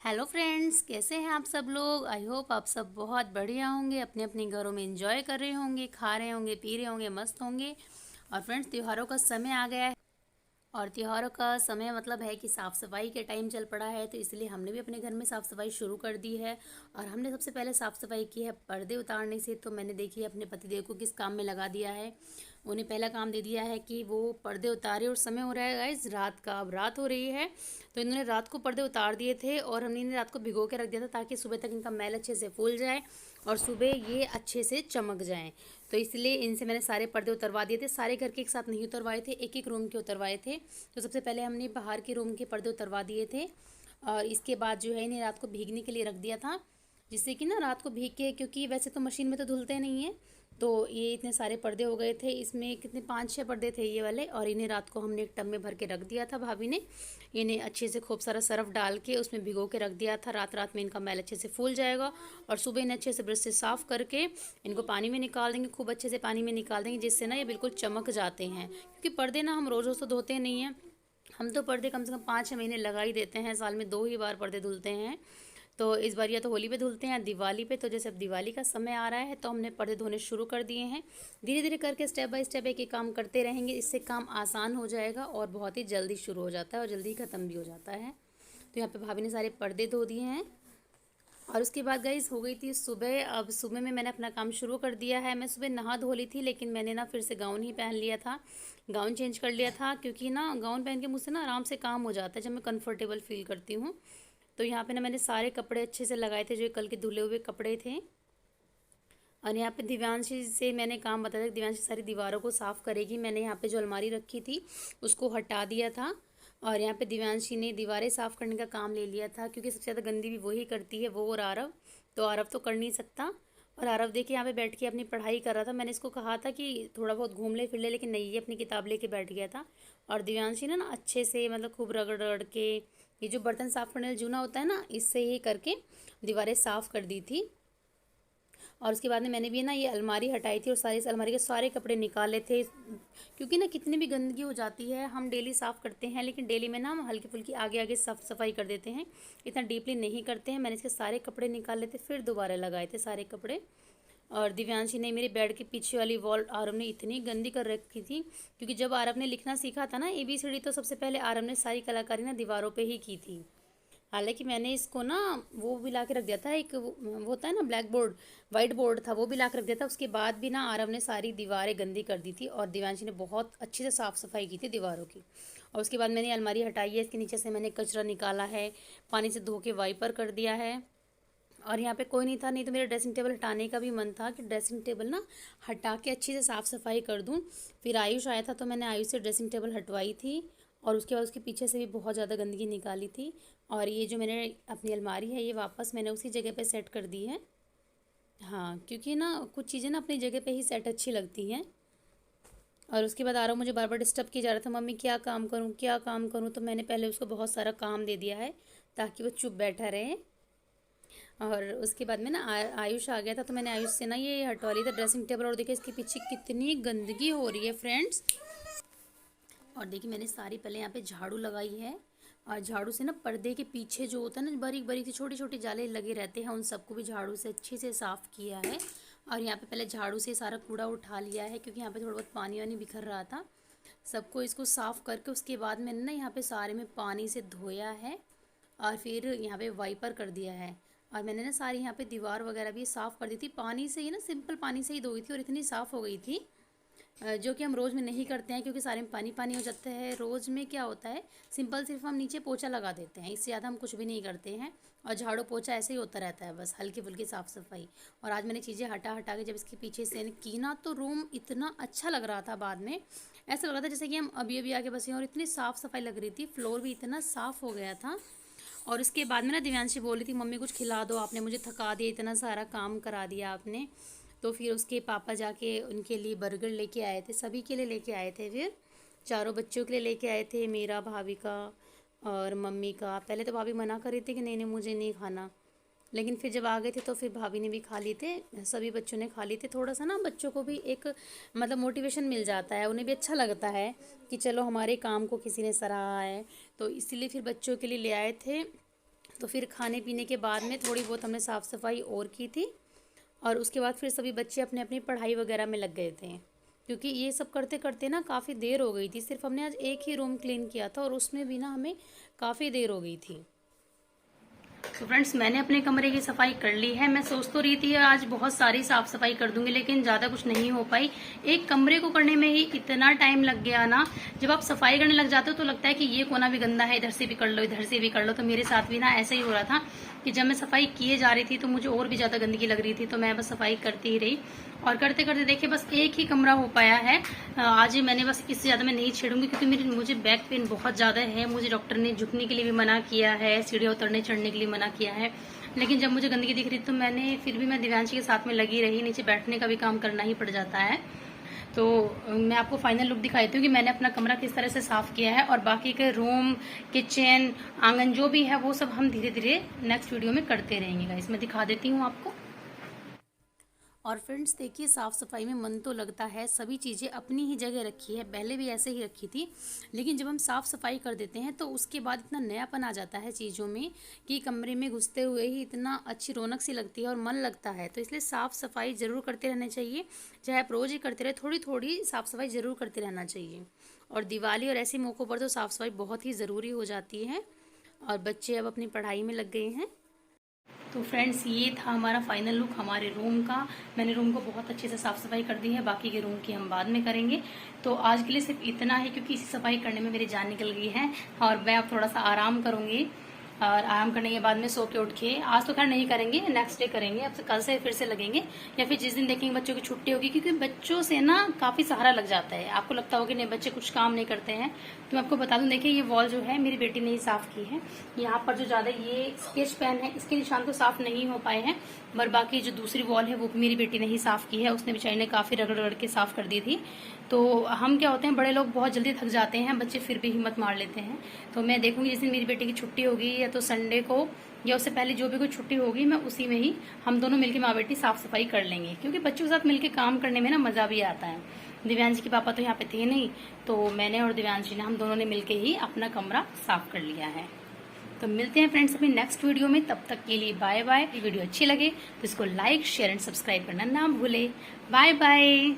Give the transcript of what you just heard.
Hello friends, कैसे हैं आप सब लोग। आई होप आप सब बहुत बढ़िया होंगे, अपने अपने घरों में एंजॉय कर रहे होंगे, खा रहे होंगे, पी रहे होंगे, मस्त होंगे। और फ्रेंड्स, त्योहारों का समय आ गया है और त्योहारों का समय मतलब है कि साफ़ सफाई के टाइम चल पड़ा है, तो इसलिए हमने भी अपने घर में साफ़ सफाई शुरू कर दी है। और हमने सबसे पहले साफ़ सफाई की है पर्दे उतारने से। तो मैंने देखिए अपने पतिदेव को किस काम में लगा दिया है। उन्हें पहला काम दे दिया है कि वो पर्दे उतारे, और समय हो रहा है गाइस रात का, अब रात हो रही है। तो इन्होंने रात को पर्दे उतार दिए थे और हमने इन्हें रात को भिगो के रख दिया था ताकि सुबह तक इनका मैल अच्छे से फूल जाए और सुबह ये अच्छे से चमक जाएं। तो इसलिए इनसे मैंने सारे पर्दे उतरवा दिए थे। सारे घर के एक साथ नहीं उतरवाए थे, एक एक रूम के उतरवाए थे। तो सबसे पहले हमने बाहर के रूम के पर्दे उतरवा दिए थे और इसके बाद जो है इन्हें रात को भीगने के लिए रख दिया था, जिससे कि ना रात को भीग के, क्योंकि वैसे तो मशीन में तो धुलते नहीं हैं। तो ये इतने सारे पर्दे हो गए थे, इसमें कितने 5-6 पर्दे थे ये वाले, और इन्हें रात को हमने एक टब में भर के रख दिया था भाभी ने। इन्हें अच्छे से खूब सारा सरफ डाल के उसमें भिगो के रख दिया था। रात रात में इनका मैल अच्छे से फूल जाएगा और सुबह इन्हें अच्छे से ब्रश से साफ़ करके इनको पानी में निकाल देंगे, खूब अच्छे से पानी में निकाल देंगे, जिससे ना ये बिल्कुल चमक जाते हैं। क्योंकि पर्दे ना हम रोज़ रोज़ तो धोते नहीं हैं। हम तो पर्दे कम से कम 5-6 महीने लगा ही देते हैं, साल में 2 ही बार पर्दे धुलते हैं। तो इस बार या तो होली पे धुलते हैं या दिवाली पे। तो जैसे अब दिवाली का समय आ रहा है तो हमने पर्दे धोने शुरू कर दिए हैं। धीरे धीरे करके स्टेप बाय स्टेप एक एक काम करते रहेंगे, इससे काम आसान हो जाएगा और बहुत ही जल्दी शुरू हो जाता है और जल्दी ख़त्म भी हो जाता है। तो यहाँ पे भाभी ने सारे पर्दे धो दिए हैं। और उसके बाद गाइस हो गई थी सुबह। अब सुबह में मैंने अपना काम शुरू कर दिया है। मैं सुबह नहा धो ली थी, लेकिन मैंने ना फिर से गाउन ही पहन लिया था, गाउन चेंज कर लिया था, क्योंकि ना गाउन पहन के मुझसे ना आराम से काम हो जाता है जब मैं कंफर्टेबल फील करती हूँ। तो यहाँ पे ना मैंने सारे कपड़े अच्छे से लगाए थे, जो कल के धुले हुए कपड़े थे। और यहाँ पे दिव्यांशी से मैंने काम बताया था कि दिव्यांशी सारी दीवारों को साफ़ करेगी। मैंने यहाँ पे जो अलमारी रखी थी उसको हटा दिया था और यहाँ पे दिव्यांशी ने दीवारें साफ़ करने का काम ले लिया था, क्योंकि सबसे ज़्यादा गंदी भी वही करती है, वो और आरव। तो आरव तो कर नहीं सकता। और आरव देखिए यहाँ पे बैठ के अपनी पढ़ाई कर रहा था। मैंने इसको कहा था कि थोड़ा बहुत घूम ले फिर ले, लेकिन नहीं, ये अपनी किताब लेके बैठ गया था। और दिव्यांशी ने ना अच्छे से मतलब खूब रगड़ रगड़ के, ये जो बर्तन साफ़ करने वाला जूना होता है ना, इससे ही करके दीवारें साफ़ कर दी थी। और उसके बाद में मैंने भी ना ये अलमारी हटाई थी और सारी इस अलमारी के सारे कपड़े निकाले थे, क्योंकि ना कितनी भी गंदगी हो जाती है, हम डेली साफ़ करते हैं, लेकिन डेली में ना हम हल्की फुल्की आगे आगे साफ सफाई कर देते हैं, इतना डीपली नहीं करते हैं। मैंने इसके सारे कपड़े निकाले थे, फिर दोबारा लगाए थे सारे कपड़े। और दिव्यांशी ने मेरे बेड के पीछे वाली वॉल आरव ने इतनी गंदी कर रखी थी, क्योंकि जब आरव ने लिखना सीखा था ना ABCD, तो सबसे पहले आरव ने सारी कलाकारी ना दीवारों पे ही की थी। हालांकि मैंने इसको ना वो भी ला के रख दिया था, एक वो होता है ना ब्लैक बोर्ड, वाइट बोर्ड था, वो भी ला के रख दिया था। उसके बाद भी ना आरव ने सारी दीवारें गंदी कर दी थी और दिव्यांशी ने बहुत अच्छे से साफ़ सफाई की थी दीवारों की। और उसके बाद मैंने अलमारी हटाई है, इसके नीचे से मैंने कचरा निकाला है, पानी से धो के वाइपर कर दिया है। और यहाँ पे कोई नहीं था, नहीं तो मेरा ड्रेसिंग टेबल हटाने का भी मन था कि ड्रेसिंग टेबल ना हटा के अच्छी से साफ़ सफाई कर दूँ। फिर आयुष आया था तो मैंने आयुष से ड्रेसिंग टेबल हटवाई थी और उसके बाद उसके पीछे से भी बहुत ज़्यादा गंदगी निकाली थी। और ये जो मैंने अपनी अलमारी है, ये वापस मैंने उसी जगह पे सेट कर दी है। हाँ, क्योंकि ना कुछ चीज़ें ना अपनी जगह पे ही सेट अच्छी लगती हैं। और उसके बाद आरव मुझे बार बार डिस्टर्ब किया जा रहा था, मम्मी क्या काम करूँ क्या काम करूँ। तो मैंने पहले उसको बहुत सारा काम दे दिया है ताकि वो चुप बैठा रहे। और उसके बाद में ना आयुष आ गया था, तो मैंने आयुष से ना ये हटवा ली था ड्रेसिंग टेबल। और देखिए इसके पीछे कितनी गंदगी हो रही है फ्रेंड्स। और देखिए मैंने सारी पहले यहाँ पे झाड़ू लगाई है, और झाड़ू से ना पर्दे के पीछे जो होता है ना बारीक बारीक सी छोटी छोटी जाले लगे रहते हैं, उन सबको भी झाड़ू से अच्छे से साफ़ किया है। और यहाँ पे पहले झाड़ू से सारा कूड़ा उठा लिया है, क्योंकि यहाँ पे थोड़ा बहुत पानी वानी बिखर रहा था। सबको इसको साफ़ करके उसके बाद मैंने ना यहाँ पे सारे में पानी से धोया है और फिर यहाँ पे वाइपर कर दिया है। और मैंने ना सारी यहाँ पे दीवार वगैरह भी साफ़ कर दी थी, पानी से ही ना, सिंपल पानी से ही धोई थी और इतनी साफ़ हो गई थी। जो कि हम रोज़ में नहीं करते हैं, क्योंकि सारे में पानी पानी हो जाता है। रोज़ में क्या होता है, सिंपल सिर्फ हम नीचे पोछा लगा देते हैं, इससे ज़्यादा हम कुछ भी नहीं करते हैं। और झाड़ू पोछा ऐसे ही होता रहता है, बस हल्की फुल्की साफ़ सफाई। और आज मैंने चीज़ें हटा हटा के जब इसके पीछे से की ना, तो रूम इतना अच्छा लग रहा था। बाद में ऐसा लग रहा था जैसे कि हम अभी अभी आके बसे हैं, और इतनी साफ़ सफाई लग रही थी, फ्लोर भी इतना साफ़ हो गया था। और उसके बाद में ना दिव्यांशी बोल रही थी, मम्मी कुछ खिला दो, आपने मुझे थका दिया, इतना सारा काम करा दिया आपने। तो फिर उसके पापा जाके उनके लिए बर्गर लेके आए थे, सभी के लिए लेके आए थे। फिर चारों बच्चों के लिए लेके आए थे, मेरा, भाभी का और मम्मी का। पहले तो भाभी मना कर रही थी कि नहीं नहीं मुझे नहीं खाना, लेकिन फिर जब आ गए थे तो फिर भाभी ने भी खा लिए थे, सभी बच्चों ने खा लिए थे। थोड़ा सा ना बच्चों को भी एक मतलब मोटिवेशन मिल जाता है, उन्हें भी अच्छा लगता है कि चलो हमारे काम को किसी ने सराहा है। तो इसीलिए फिर बच्चों के लिए ले आए थे तो फिर खाने पीने के बाद में थोड़ी बहुत हमने साफ़ सफाई और की थी, और उसके बाद फिर सभी बच्चे अपने अपनी पढ़ाई वगैरह में लग गए थे, क्योंकि ये सब करते करते ना काफ़ी देर हो गई थी। सिर्फ हमने आज एक ही रूम क्लीन किया था और उसमें भी ना हमें काफ़ी देर हो गई थी। तो फ्रेंड्स, मैंने अपने कमरे की सफाई कर ली है। मैं सोच तो रही थी आज बहुत सारी साफ सफाई कर दूंगी, लेकिन ज़्यादा कुछ नहीं हो पाई। एक कमरे को करने में ही इतना टाइम लग गया ना। जब आप सफाई करने लग जाते हो तो लगता है कि ये कोना भी गंदा है, इधर से भी कर लो, इधर से भी कर लो। तो मेरे साथ भी ना ऐसा ही हो रहा था कि जब मैं सफाई किए जा रही थी तो मुझे और भी ज़्यादा गंदगी लग रही थी, तो मैं बस सफाई करती ही रही। और करते करते देखिए बस एक ही कमरा हो पाया है आज। मैंने बस इससे ज़्यादा मैं नहीं छेड़ूंगी, क्योंकि मुझे बैक पेन बहुत ज़्यादा है। मुझे डॉक्टर ने झुकने के लिए भी मना किया है, सीढ़ियाँ उतरने चढ़ने के लिए मना किया है। लेकिन जब मुझे गंदगी दिख रही तो मैं दिव्यांशी के साथ में लगी रही। नीचे बैठने का भी काम करना ही पड़ जाता है। तो मैं आपको फाइनल लुक दिखाती हूँ कि मैंने अपना कमरा किस तरह से साफ़ किया है, और बाकी के रूम, किचन, आंगन जो भी है वो सब हम धीरे धीरे नेक्स्ट वीडियो में करते रहेंगे गाइस। मैं दिखा देती हूँ आपको। और फ्रेंड्स देखिए, साफ़ सफाई में मन तो लगता है, सभी चीज़ें अपनी ही जगह रखी है, पहले भी ऐसे ही रखी थी। लेकिन जब हम साफ़ सफाई कर देते हैं तो उसके बाद इतना नयापन आ जाता है चीज़ों में कि कमरे में घुसते हुए ही इतना अच्छी रौनक सी लगती है और मन लगता है। तो इसलिए साफ़ सफाई ज़रूर करते रहना चाहिए, चाहे आप रोज़ ही करते रहे, थोड़ी थोड़ी साफ़ सफाई ज़रूर करते रहना चाहिए। और दिवाली और ऐसे मौक़ों पर तो साफ़ सफाई बहुत ही ज़रूरी हो जाती है। और बच्चे अब अपनी पढ़ाई में लग गए हैं। तो फ्रेंड्स, ये था हमारा फाइनल लुक हमारे रूम का। मैंने रूम को बहुत अच्छे से साफ़ सफाई कर दी है, बाकी के रूम की हम बाद में करेंगे। तो आज के लिए सिर्फ इतना है, क्योंकि इसी सफाई करने में मेरी जान निकल गई है और मैं अब थोड़ा सा आराम करूँगी। और आराम करने के बाद में सो के उठ के, आज तो खैर नहीं करेंगे, नेक्स्ट डे करेंगे। अब कल से फिर से लगेंगे, या फिर जिस दिन देखेंगे बच्चों की छुट्टी होगी, क्योंकि बच्चों से ना काफ़ी सहारा लग जाता है। आपको लगता होगा कि नहीं बच्चे कुछ काम नहीं करते हैं, तो मैं आपको बता दूं, देखिए ये वॉल जो है मेरी बेटी ने ही साफ़ की है। यहाँ पर जो ज़्यादा ये स्केच पेन है इसके निशान तो साफ़ नहीं हो पाए हैं, मगर बाकी जो दूसरी वॉल है वो मेरी बेटी ने ही साफ़ की है। उसने बेचारी ने काफ़ी रगड़ रगड़ के साफ़ कर दी थी। तो हम क्या होते हैं, बड़े लोग बहुत जल्दी थक जाते हैं, बच्चे फिर भी हिम्मत मार लेते हैं। तो मैं देखूंगी जिस दिन मेरी बेटी की छुट्टी होगी, या तो संडे को या उससे पहले जो भी कोई छुट्टी होगी, मैं उसी में ही हम दोनों मिलकर माँ बेटी साफ सफाई कर लेंगे, क्योंकि बच्चों के साथ मिलकर काम करने में ना मज़ा भी आता है। दिव्यांशी के पापा तो यहाँ पे थे नहीं, तो मैंने और दिव्यांशी ने, हम दोनों ने मिलकर ही अपना कमरा साफ कर लिया है। तो मिलते हैं फ्रेंड्स अपनी नेक्स्ट वीडियो में, तब तक के लिए बाय बाय। वीडियो अच्छी लगे तो इसको लाइक, शेयर एंड सब्सक्राइब करना ना भूले। Bye bye.